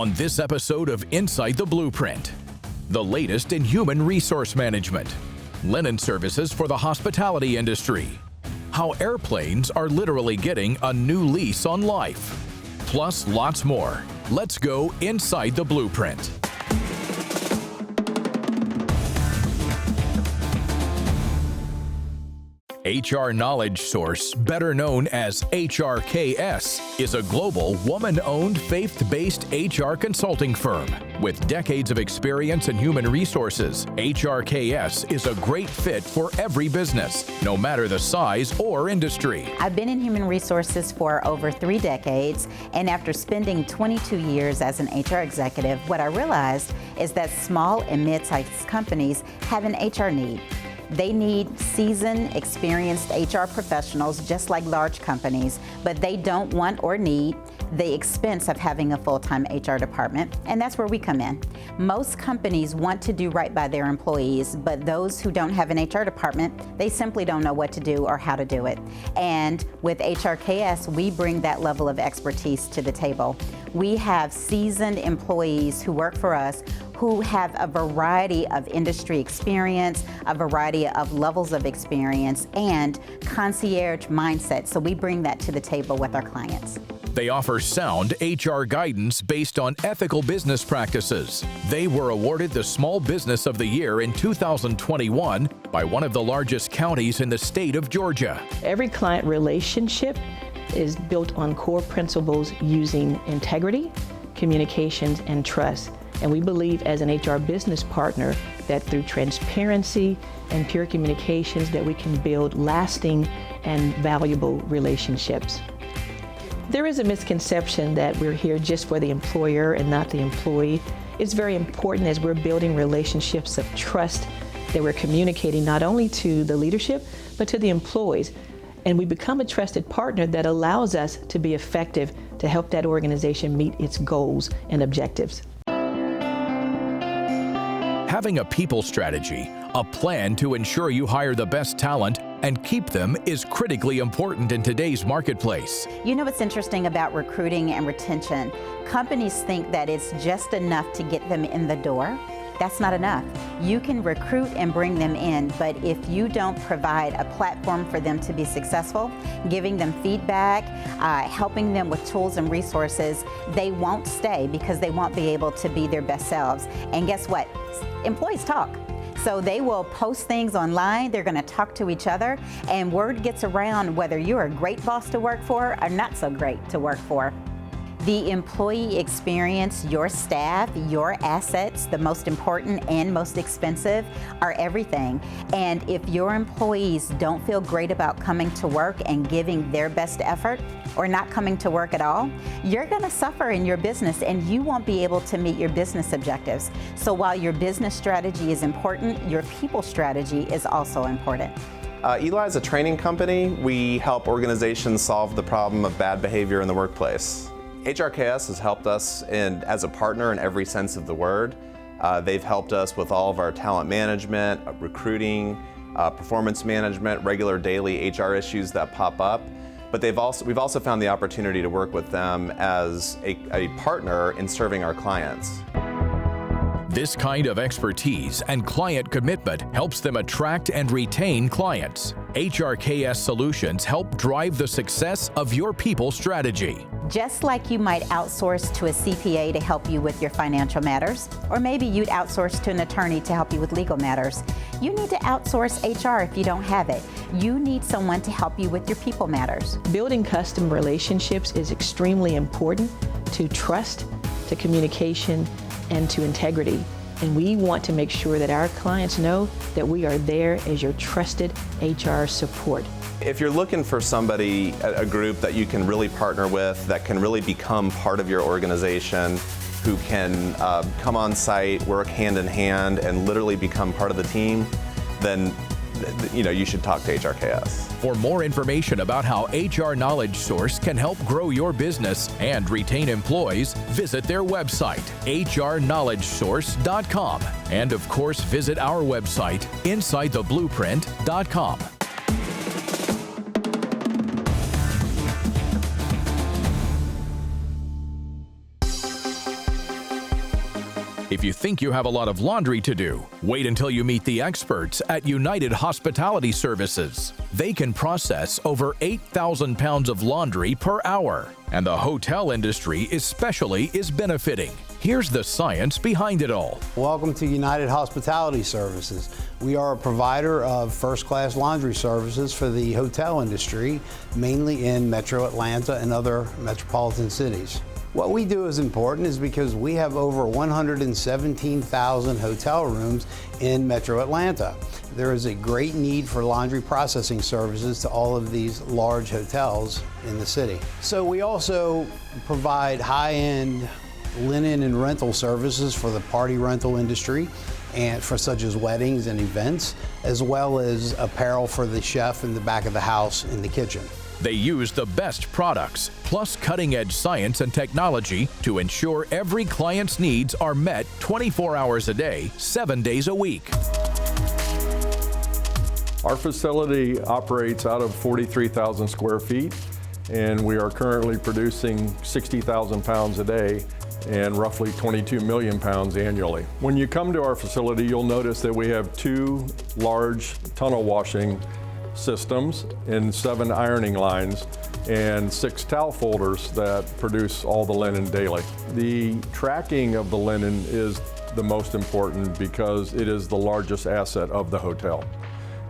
on this episode of Inside the Blueprint. The latest in human resource management, linen services for the hospitality industry, how airplanes are literally getting a new lease on life, plus lots more. Let's go inside the blueprint. HR Knowledge Source, better known as HRKS, is a global, woman-owned, faith-based HR consulting firm. With decades of experience in human resources, HRKS is a great fit for every business, no matter the size or industry. I've been in human resources for over 3 decades, and after spending 22 years as an HR executive, what I realized is that small and mid-sized companies have an HR need. They need seasoned, experienced HR professionals just like large companies, but they don't want or need the expense of having a full-time HR department, and that's where we come in. Most companies want to do right by their employees, but those who don't have an HR department, they simply don't know what to do or how to do it. And with HRKS, we bring that level of expertise to the table. We have seasoned employees who work for us who have a variety of industry experience, a variety of levels of experience, and concierge mindset. So we bring that to the table with our clients. They offer sound HR guidance based on ethical business practices. They were awarded the Small Business of the Year in 2021 by one of the largest counties in the state of Georgia. Every client relationship is built on core principles using integrity, communications, and trust. And we believe as an HR business partner that through transparency and pure communications that we can build lasting and valuable relationships. There is a misconception that we're here just for the employer and not the employee. It's very important as we're building relationships of trust that we're communicating not only to the leadership, but to the employees. And we become a trusted partner that allows us to be effective to help that organization meet its goals and objectives. Having a people strategy, a plan to ensure you hire the best talent and keep them is critically important in today's marketplace. You know what's interesting about recruiting and retention? Companies think that it's just enough to get them in the door. That's not enough. You can recruit and bring them in, but if you don't provide a platform for them to be successful, giving them feedback, helping them with tools and resources, they won't stay because they won't be able to be their best selves. And guess what? Employees talk. So they will post things online, they're going to talk to each other, and word gets around whether you're a great boss to work for or not so great to work for. The employee experience, your staff, your assets, the most important and most expensive, are everything. And if your employees don't feel great about coming to work and giving their best effort, or not coming to work at all, you're going to suffer in your business and you won't be able to meet your business objectives. So while your business strategy is important, your people strategy is also important. Eli is a training company. We help organizations solve the problem of bad behavior in the workplace. HRKS has helped us as a partner in every sense of the word. They've helped us with all of our talent management, recruiting, performance management, regular daily HR issues that pop up. But we've also found the opportunity to work with them as a partner in serving our clients. This kind of expertise and client commitment helps them attract and retain clients. HRKS solutions help drive the success of your people strategy. Just like you might outsource to a CPA to help you with your financial matters, or maybe you'd outsource to an attorney to help you with legal matters, you need to outsource HR if you don't have it. You need someone to help you with your people matters. Building custom relationships is extremely important to trust, to communication, and to integrity. And we want to make sure that our clients know that we are there as your trusted HR support. If you're looking for somebody, a group that you can really partner with, that can really become part of your organization, who can come on site, work hand in hand, and literally become part of the team, then you should talk to HRKS. For more information about how HR Knowledge Source can help grow your business and retain employees, visit their website, hrknowledgesource.com. And of course, visit our website, insidetheblueprint.com. If you think you have a lot of laundry to do, wait until you meet the experts at United Hospitality Services. They can process over 8,000 pounds of laundry per hour, and the hotel industry especially is benefiting. Here's the science behind it all. Welcome to United Hospitality Services. We are a provider of first-class laundry services for the hotel industry, mainly in Metro Atlanta and other metropolitan cities. What we do is important is because we have over 117,000 hotel rooms in Metro Atlanta. There is a great need for laundry processing services to all of these large hotels in the city. So we also provide high-end linen and rental services for the party rental industry, and for such as weddings and events, as well as apparel for the chef in the back of the house in the kitchen. They use the best products, plus cutting-edge science and technology to ensure every client's needs are met 24 hours a day, 7 days a week. Our facility operates out of 43,000 square feet, and we are currently producing 60,000 pounds a day and roughly 22 million pounds annually. When you come to our facility, you'll notice that we have 2 large tunnel washing systems and 7 ironing lines and 6 towel folders that produce all the linen daily. The tracking of the linen is the most important because it is the largest asset of the hotel.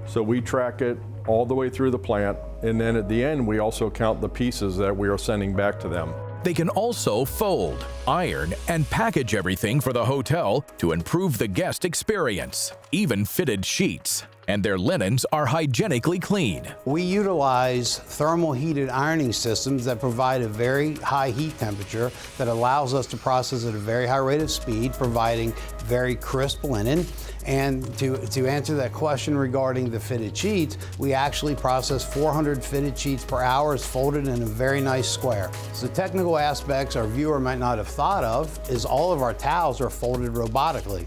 So we track it all the way through the plant, and then at the end we also count the pieces that we are sending back to them. They can also fold, iron, and package everything for the hotel to improve the guest experience, even fitted sheets. And their linens are hygienically clean. We utilize thermal heated ironing systems that provide a very high heat temperature that allows us to process at a very high rate of speed, providing very crisp linen. And to answer that question regarding the fitted sheets, we actually process 400 fitted sheets per hour, is folded in a very nice square. So technical aspects our viewer might not have thought of is all of our towels are folded robotically.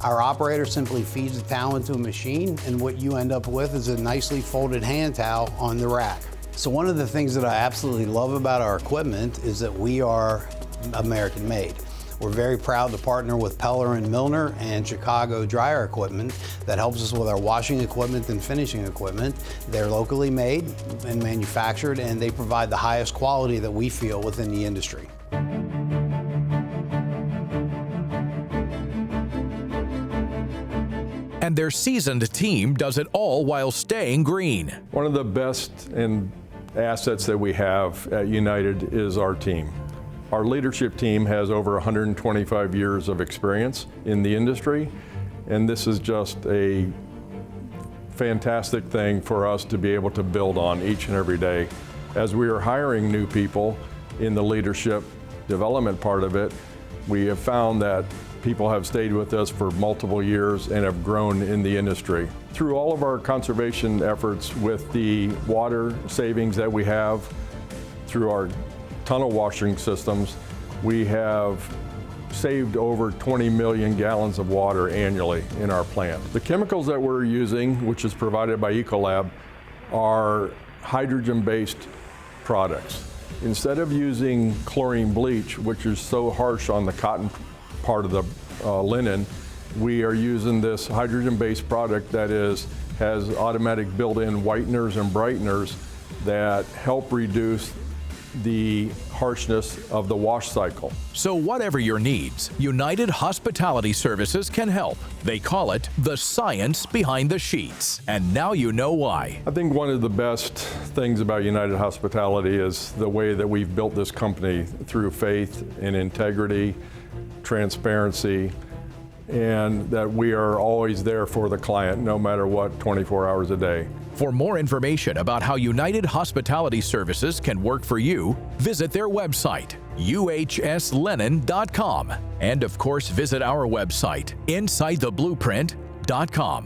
Our operator simply feeds the towel into a machine, and what you end up with is a nicely folded hand towel on the rack. So one of the things that I absolutely love about our equipment is that we are American made. We're very proud to partner with Peller & Milner and Chicago Dryer Equipment that helps us with our washing equipment and finishing equipment. They're locally made and manufactured, and they provide the highest quality that we feel within the industry. And their seasoned team does it all while staying green. One of the best and assets that we have at United is our team. Our leadership team has over 125 years of experience in the industry, and this is just a fantastic thing for us to be able to build on each and every day. As we are hiring new people in the leadership development part of it, we have found that people have stayed with us for multiple years and have grown in the industry. Through all of our conservation efforts with the water savings that we have through our tunnel washing systems, we have saved over 20 million gallons of water annually in our plant. The chemicals that we're using, which is provided by Ecolab, are hydrogen-based products. Instead of using chlorine bleach, which is so harsh on the cotton part of the linen, we are using this hydrogen-based product that has automatic built-in whiteners and brighteners that help reduce the harshness of the wash cycle. So whatever your needs, United Hospitality Services can help. They call it the science behind the sheets. And now you know why. I think one of the best things about United Hospitality is the way that we've built this company through faith and integrity, transparency, and that we are always there for the client no matter what, 24 hours a day. For more information about how United Hospitality Services can work for you, visit their website, uhslinen.com. And of course, visit our website, insidetheblueprint.com.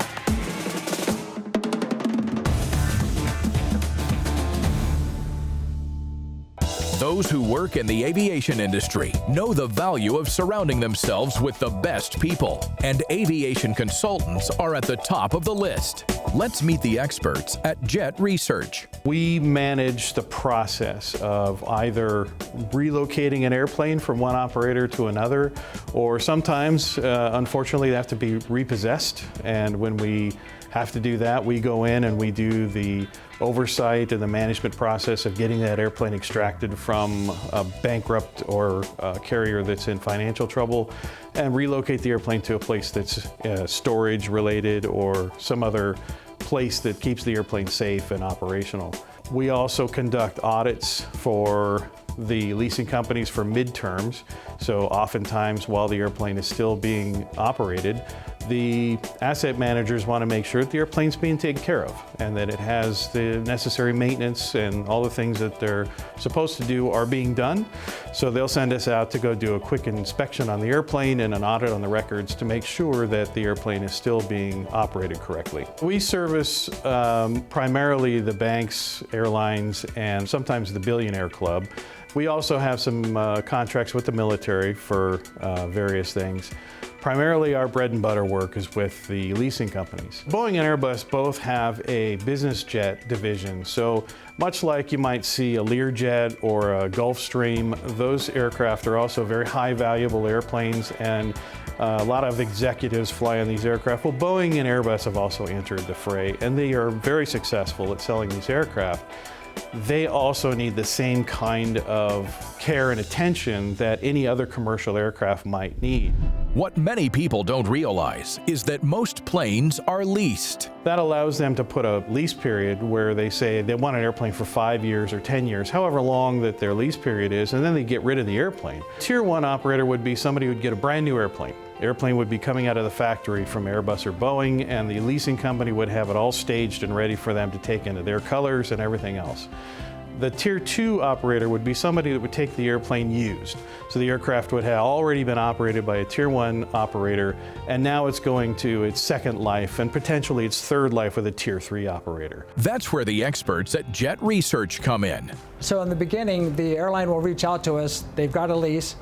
Those who work in the aviation industry know the value of surrounding themselves with the best people, and aviation consultants are at the top of the list. Let's meet the experts at Jet Research. We manage the process of either relocating an airplane from one operator to another, or sometimes, unfortunately, they have to be repossessed. And when we have to do that, we go in and we do the oversight and the management process of getting that airplane extracted from a bankrupt or a carrier that's in financial trouble and relocate the airplane to a place that's storage related or some other place that keeps the airplane safe and operational. We also conduct audits for the leasing companies for midterms. So oftentimes while the airplane is still being operated, the asset managers want to make sure that the airplane's being taken care of and that it has the necessary maintenance and all the things that they're supposed to do are being done. So they'll send us out to go do a quick inspection on the airplane and an audit on the records to make sure that the airplane is still being operated correctly. We service primarily the banks, airlines, and sometimes the billionaire club. We also have some contracts with the military for various things. Primarily our bread and butter work is with the leasing companies. Boeing and Airbus both have a business jet division. So much like you might see a Learjet or a Gulfstream, those aircraft are also very high valuable airplanes, and a lot of executives fly on these aircraft. Well, Boeing and Airbus have also entered the fray, and they are very successful at selling these aircraft. They also need the same kind of care and attention that any other commercial aircraft might need. What many people don't realize is that most planes are leased. That allows them to put a lease period where they say they want an airplane for 5 years or 10 years, however long that their lease period is, and then they get rid of the airplane. Tier 1 operator would be somebody who would get a brand new airplane. The airplane would be coming out of the factory from Airbus or Boeing, and the leasing company would have it all staged and ready for them to take into their colors and everything else. The Tier 2 operator would be somebody that would take the airplane used. So the aircraft would have already been operated by a Tier 1 operator, and now it's going to its second life and potentially its third life with a Tier 3 operator. That's where the experts at Jet Research come in. So in the beginning, the airline will reach out to us. They've got a lease.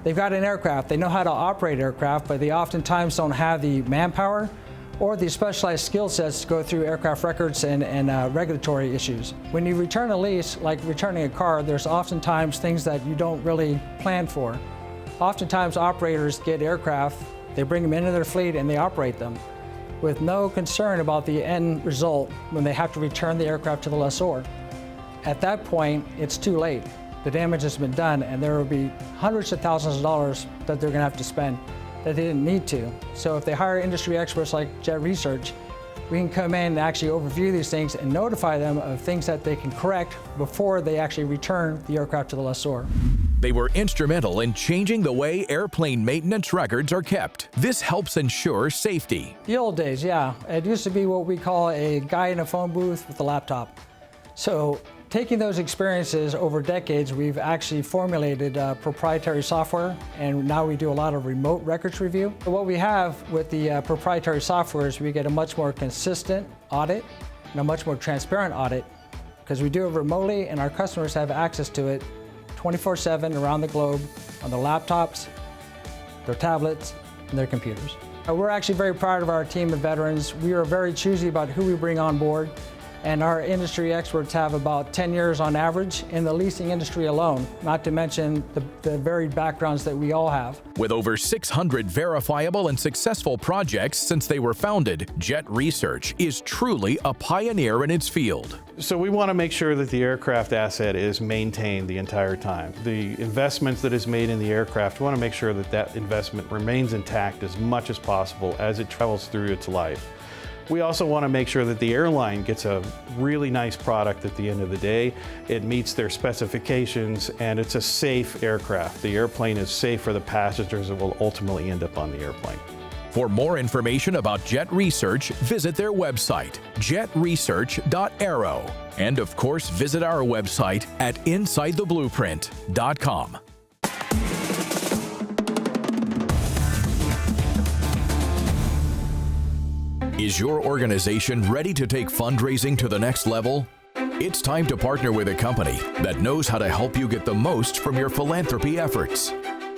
They've got an aircraft. They know how to operate aircraft, but they oftentimes don't have the manpower or the specialized skill sets to go through aircraft records and regulatory issues. When you return a lease, like returning a car, there's oftentimes things that you don't really plan for. Oftentimes operators get aircraft, they bring them into their fleet and they operate them with no concern about the end result when they have to return the aircraft to the lessor. At that point, it's too late. The damage has been done, and there will be hundreds of thousands of dollars that they're going to have to spend that they didn't need to. So if they hire industry experts like Jet Research, we can come in and actually overview these things and notify them of things that they can correct before they actually return the aircraft to the lessor. They were instrumental in changing the way airplane maintenance records are kept. This helps ensure safety. The old days, yeah. It used to be what we call a guy in a phone booth with a laptop. So taking those experiences over decades, we've actually formulated proprietary software, and now we do a lot of remote records review. What we have with the proprietary software is we get a much more consistent audit and a much more transparent audit, because we do it remotely and our customers have access to it 24/7 around the globe on their laptops, their tablets, and their computers. We're actually very proud of our team of veterans. We are very choosy about who we bring on board, and our industry experts have about 10 years on average in the leasing industry alone, not to mention the varied backgrounds that we all have. With over 600 verifiable and successful projects since they were founded, Jet Research is truly a pioneer in its field. So we want to make sure that the aircraft asset is maintained the entire time. The investments that is made in the aircraft, we want to make sure that that investment remains intact as much as possible as it travels through its life. We also want to make sure that the airline gets a really nice product at the end of the day. It meets their specifications, and it's a safe aircraft. The airplane is safe for the passengers that will ultimately end up on the airplane. For more information about Jet Research, visit their website, jetresearch.aero. And of course, visit our website at insidetheblueprint.com. Is your organization ready to take fundraising to the next level? It's time to partner with a company that knows how to help you get the most from your philanthropy efforts.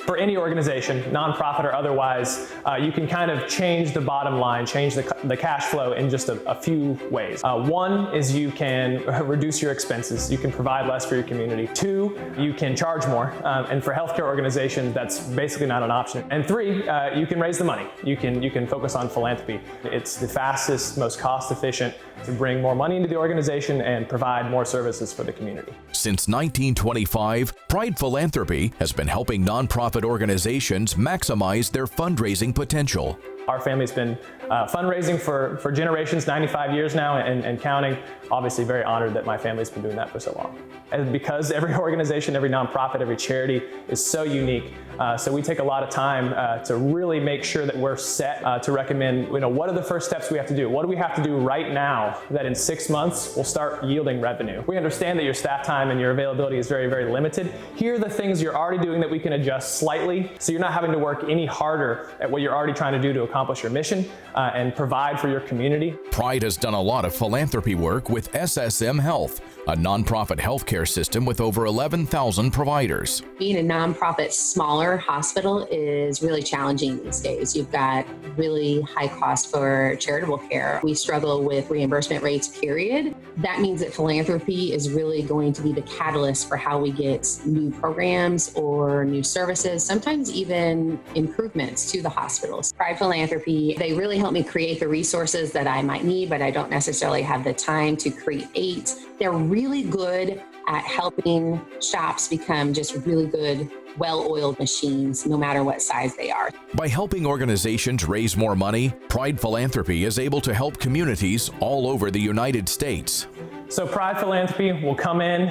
For any organization, nonprofit or otherwise, you can kind of change the bottom line, change the cash flow in just a few ways. One is you can reduce your expenses. You can provide less for your community. Two, you can charge more. And for healthcare organizations, that's basically not an option. And three, you can raise the money. You can focus on philanthropy. It's the fastest, most cost efficient to bring more money into the organization and provide more services for the community. Since 1925, Pride Philanthropy has been helping nonprofit organizations maximize their fundraising potential. Our family's been fundraising for generations, 95 years now and counting. Obviously very honored that my family's been doing that for so long. And because every organization, every nonprofit, every charity is so unique, so we take a lot of time to really make sure that we're set to recommend, what are the first steps we have to do? What do we have to do right now that in 6 months will start yielding revenue? We understand that your staff time and your availability is very, very limited. Here are the things you're already doing that we can adjust slightly, so you're not having to work any harder at what you're already trying to do to accomplish your mission and provide for your community. Pride has done a lot of philanthropy work with SSM Health, a nonprofit healthcare system with over 11,000 providers. Being a nonprofit smaller hospital is really challenging these days. You've got really high cost for charitable care. We struggle with reimbursement rates, period. That means that philanthropy is really going to be the catalyst for how we get new programs or new services, sometimes even improvements to the hospitals. Pride Philanthropy, they really help me create the resources that I might need, but I don't necessarily have the time to create. They're really good at helping shops become just really good, well-oiled machines, no matter what size they are. By helping organizations raise more money, Pride Philanthropy is able to help communities all over the United States. So Pride Philanthropy will come in,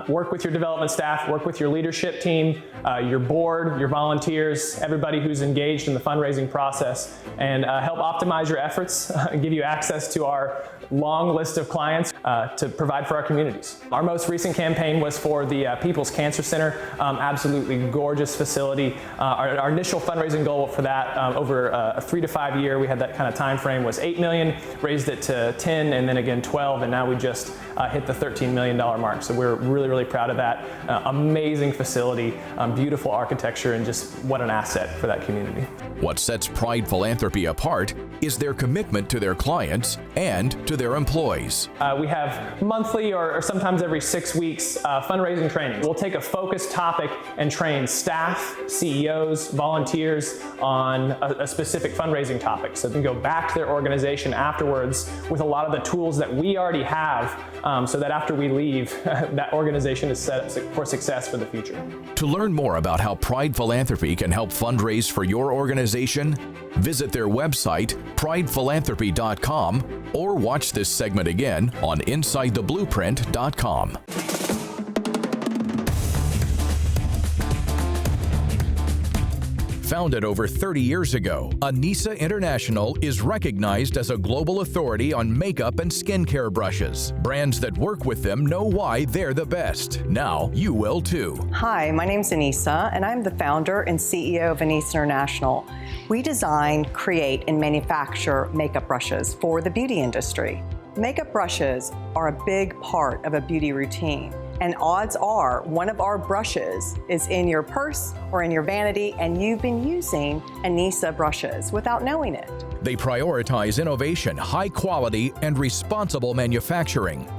work with your development staff, work with your leadership team, your board, your volunteers, everybody who's engaged in the fundraising process, and help optimize your efforts, give you access to our long list of clients to provide for our communities. Our most recent campaign was for the People's Cancer Center, absolutely gorgeous facility. Our initial fundraising goal for that over a 3 to 5 year, we had that kind of time frame, was $8 million, raised it to 10 and then again 12, and now we just hit the $13 million mark. So we're really, really proud of that. Amazing facility, beautiful architecture, and just what an asset for that community. What sets Pride Philanthropy apart is their commitment to their clients and to their employees. We have monthly or sometimes every 6 weeks fundraising training. We'll take a focused topic and train staff, CEOs, volunteers on a specific fundraising topic, so they can go back to their organization afterwards with a lot of the tools that we already have, so that after we leave, that organization is set up for success for the future. To learn more about how Pride Philanthropy can help fundraise for your organization, visit their website, pridephilanthropy.com, or watch this segment again on InsideTheBlueprint.com. Founded over 30 years ago, Anisa International is recognized as a global authority on makeup and skincare brushes. Brands that work with them know why they're the best. Now you will too. Hi, my name's Anisa, and I'm the founder and CEO of Anisa International. We design, create, and manufacture makeup brushes for the beauty industry. Makeup brushes are a big part of a beauty routine. And odds are one of our brushes is in your purse or in your vanity, and you've been using Anisa brushes without knowing it. They prioritize innovation, high quality, and responsible manufacturing.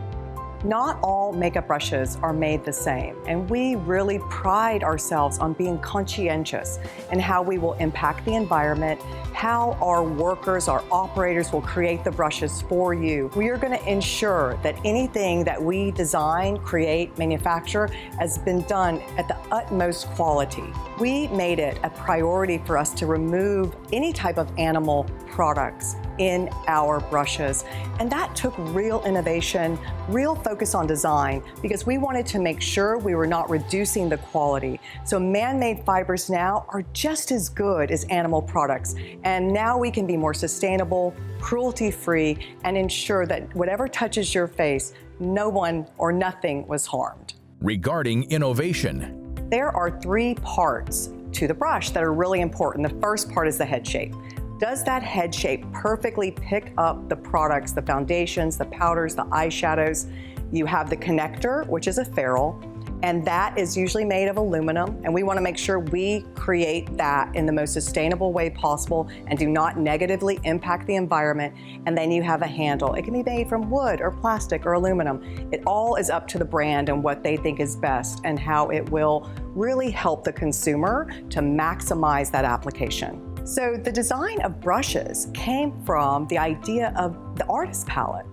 Not all makeup brushes are made the same, and we really pride ourselves on being conscientious in how we will impact the environment, how our workers, our operators will create the brushes for you. We are going to ensure that anything that we design, create, manufacture has been done at the utmost quality. We made it a priority for us to remove any type of animal products in our brushes. And that took real innovation, real focus on design, because we wanted to make sure we were not reducing the quality. So man-made fibers now are just as good as animal products. And now we can be more sustainable, cruelty-free, and ensure that whatever touches your face, no one or nothing was harmed. Regarding innovation, there are 3 parts to the brush that are really important. The first part is the head shape. Does that head shape perfectly pick up the products, the foundations, the powders, the eyeshadows? You have the connector, which is a ferrule, and that is usually made of aluminum, and we want to make sure we create that in the most sustainable way possible and do not negatively impact the environment. And then you have a handle. It can be made from wood or plastic or aluminum. It all is up to the brand and what they think is best and how it will really help the consumer to maximize that application. So the design of brushes came from the idea of the artist palette.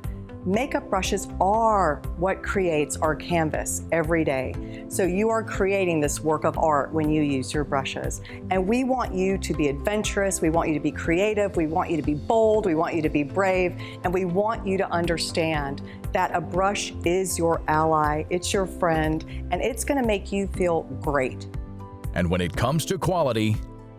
Makeup brushes are what creates our canvas every day. So you are creating this work of art when you use your brushes. And we want you to be adventurous, we want you to be creative, we want you to be bold, we want you to be brave, and we want you to understand that a brush is your ally, it's your friend, and it's gonna make you feel great. And when it comes to quality,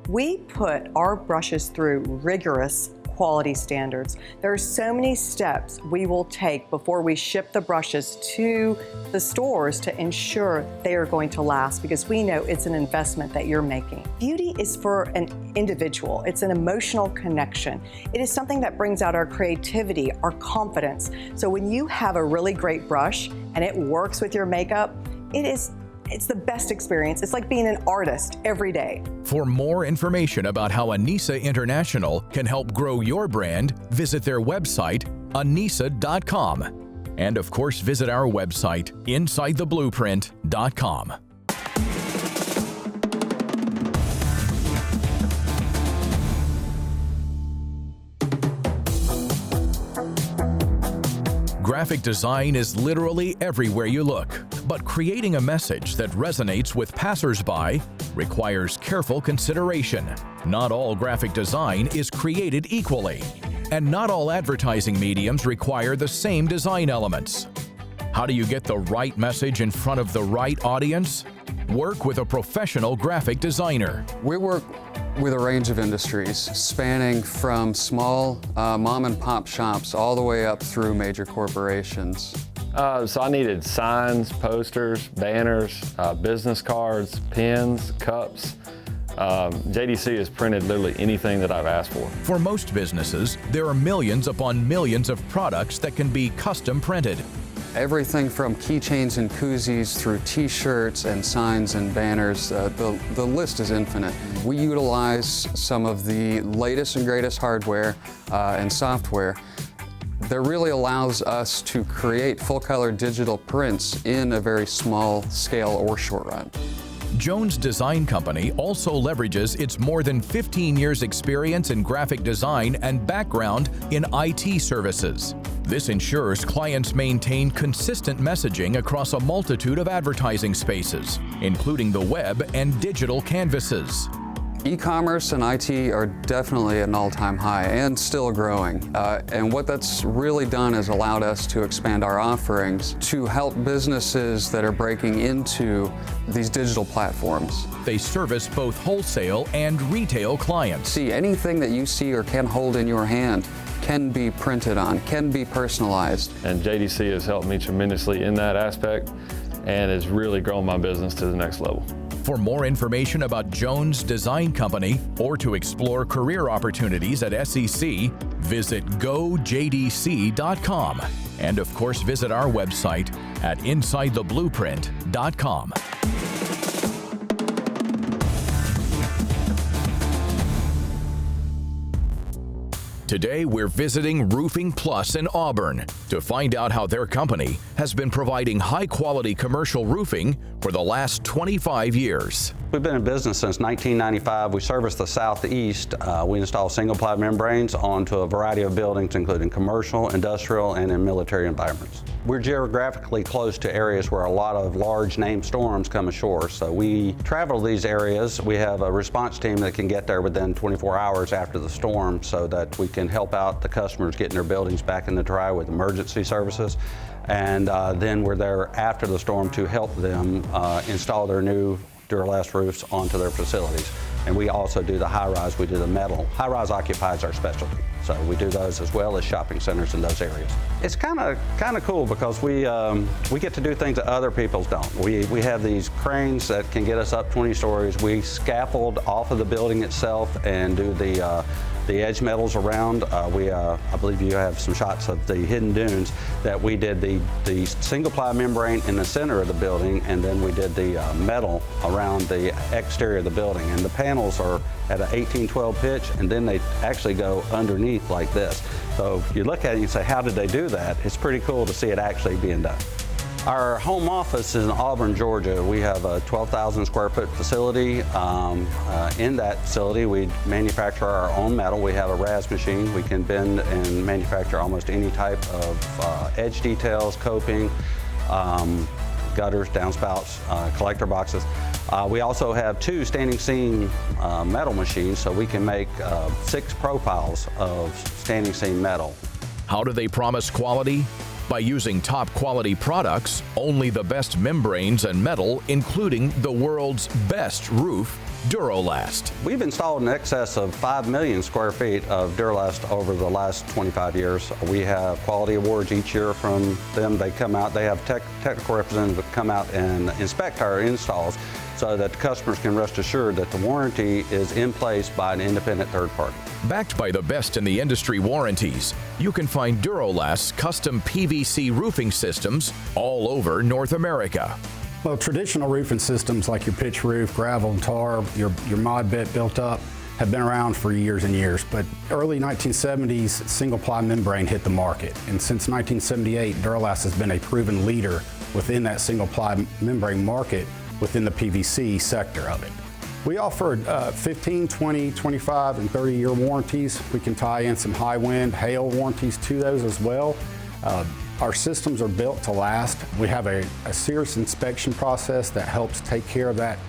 we put our brushes through rigorous quality standards. There are so many steps we will take before we ship the brushes to the stores to ensure they are going to last, because we know it's an investment that you're making. Beauty is for an individual. It's an emotional connection. It is something that brings out our creativity, our confidence. So when you have a really great brush and it works with your makeup, it's the best experience. It's like being an artist every day. For more information about how Anisa International can help grow your brand, visit their website, anisa.com. And of course, visit our website, insidetheblueprint.com. Graphic design is literally everywhere you look, but creating a message that resonates with passersby requires careful consideration. Not all graphic design is created equally, and not all advertising mediums require the same design elements. How do you get the right message in front of the right audience? Work with a professional graphic designer. We work with a range of industries, spanning from small mom and pop shops all the way up through major corporations. So I needed signs, posters, banners, business cards, pens, cups. JDC has printed literally anything that I've asked for. For most businesses, there are millions upon millions of products that can be custom printed. Everything from keychains and koozies through t-shirts and signs and banners, the list is infinite. We utilize some of the latest and greatest hardware and software that really allows us to create full-color digital prints in a very small scale or short run. Jones Design Company also leverages its more than 15 years experience in graphic design and background in IT services. This ensures clients maintain consistent messaging across a multitude of advertising spaces, including the web and digital canvases. E-commerce and IT are definitely at an all-time high and still growing. And what that's really done is allowed us to expand our offerings to help businesses that are breaking into these digital platforms. They service both wholesale and retail clients. See, anything that you see or can hold in your hand can be printed on, can be personalized. And JDC has helped me tremendously in that aspect and has really grown my business to the next level. For more information about Jones Design Company or to explore career opportunities at SEC, visit gojdc.com. And of course, visit our website at insidetheblueprint.com. Today, we're visiting Roofing Plus in Auburn to find out how their company has been providing high-quality commercial roofing for the last 25 years. We've been in business since 1995. We service the Southeast. We install single-ply membranes onto a variety of buildings, including commercial, industrial, and in military environments. We're geographically close to areas where a lot of large named storms come ashore, so we travel to these areas. We have a response team that can get there within 24 hours after the storm so that we can help out the customers getting their buildings back in the dry with emergency services. And then we're there after the storm to help them install their new Duralast roofs onto their facilities. And we also do the high-rise, we do the metal. High-rise occupies our specialty. So we do those as well as shopping centers in those areas. It's kind of cool because we get to do things that other people don't. We have these cranes that can get us up 20 stories. We scaffold off of the building itself and do the edge metals around. I believe you have some shots of the hidden dunes that we did the single ply membrane in the center of the building, and then we did the metal around the exterior of the building. And the panels are at an 18-12 pitch, and then they actually go underneath like this. So you look at it and you say, how did they do that? It's pretty cool to see it actually being done. Our home office is in Auburn, Georgia. We have a 12,000 square foot facility. In that facility, we manufacture our own metal. We have a RAS machine. We can bend and manufacture almost any type of edge details, coping, gutters, downspouts, collector boxes. We also have 2 standing seam metal machines, so we can make 6 profiles of standing seam metal. How do they promise quality? By using top quality products, only the best membranes and metal, including the world's best roof, Durolast. We've installed in excess of 5 million square feet of Durolast over the last 25 years. We have quality awards each year from them. They come out, they have technical representatives that come out and inspect our installs so that the customers can rest assured that the warranty is in place by an independent third party. Backed by the best in the industry warranties, you can find Durolast's custom PVC roofing systems all over North America. Well, traditional roofing systems like your pitch roof, gravel and tar, your mod bit built up, have been around for years and years, but early 1970s single ply membrane hit the market, and since 1978 Durolast has been a proven leader within that single ply membrane market within the PVC sector of it. We offer 15, 20, 25, and 30-year warranties. We can tie in some high wind, hail warranties to those as well. Our systems are built to last. We have a serious inspection process that helps take care of that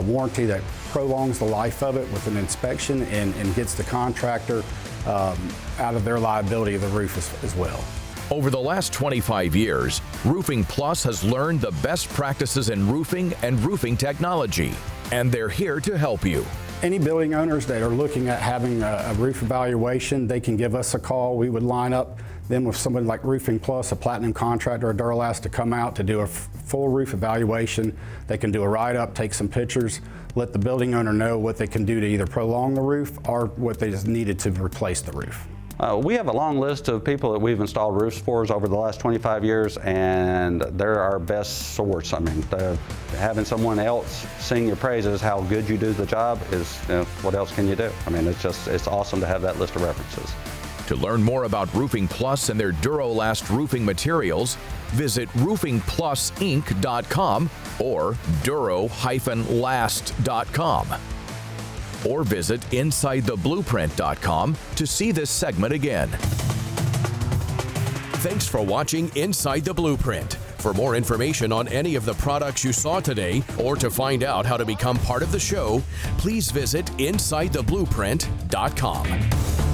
warranty, that prolongs the life of it with an inspection and gets the contractor out of their liability of the roof as well. Over the last 25 years, Roofing Plus has learned the best practices in roofing and roofing technology, and they're here to help you. Any building owners that are looking at having a roof evaluation, they can give us a call. We would line up them with somebody like Roofing Plus, a platinum contractor, or Durolast, to come out to do a full roof evaluation. They can do a write-up, take some pictures, let the building owner know what they can do to either prolong the roof or what they just needed to replace the roof. We have a long list of people that we've installed roofs for over the last 25 years, and they're our best source. I mean, having someone else sing your praises, how good you do the job, is what else can you do? I mean, it's awesome to have that list of references. To learn more about Roofing Plus and their Durolast roofing materials, visit roofingplusinc.com or duro-last.com. Or visit InsideTheBlueprint.com to see this segment again. Thanks for watching Inside the Blueprint. For more information on any of the products you saw today, or to find out how to become part of the show, please visit InsideTheBlueprint.com.